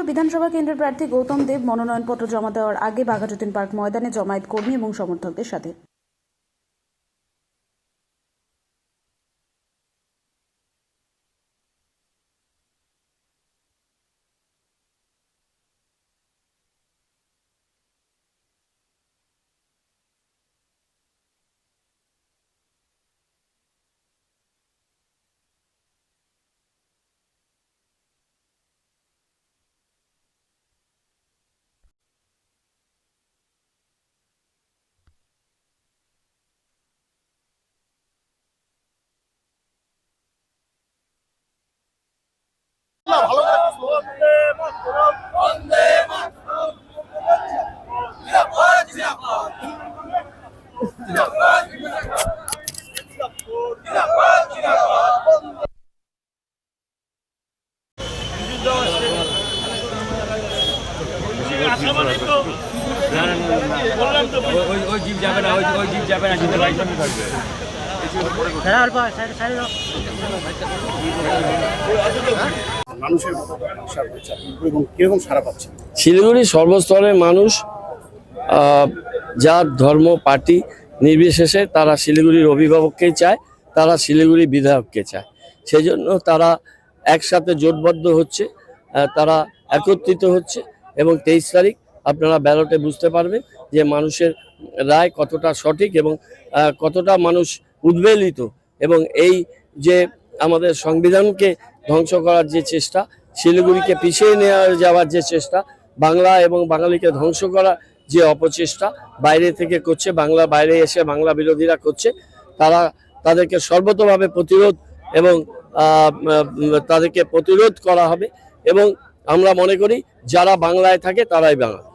বিধানসভা কেন্দ্রের প্রার্থী গৌতম দেব মনোনয়নপত্র জমা দেওয়ার আগে বাঘাযতীন পার্ক ময়দানে জমায়েত কর্মী এবং সমর্থকদের সাথে। শিলিগুড়ি সর্বস্তরের মানুষ, যার ধর্ম পার্টি নির্বিশেষে তারা শিলিগুড়ির অভিভাবককেই চায়, তারা শিলিগুড়ি বিধায়ককে চায়। সেই জন্য তারা একসাথে জোটবদ্ধ হচ্ছে, তারা একত্রিত হচ্ছে এবং 23 তারিখ আপনারা ব্যালটে বুঝতে পারবেন যে মানুষের রায় কতটা সঠিক এবং কতটা মানুষ উদ্বেলিত। এবং এই যে আমাদের সংবিধানকে ধ্বংস করার যে চেষ্টা, শিলিগুড়িকে পিছিয়ে নিয়ে যাওয়ার যে চেষ্টা, বাংলা এবং বাঙালিকে ধ্বংস করার যে অপচেষ্টা বাইরে থেকে করছে, বাংলা বাইরে এসে বাংলা বিরোধীরা করছে, তাদেরকে সর্বতোভাবে প্রতিরোধ এবং তাদেরকে প্রতিরোধ করা হবে। এবং আমরা মনে করি যারা বাংলায় থাকে তারাই বাঙালি।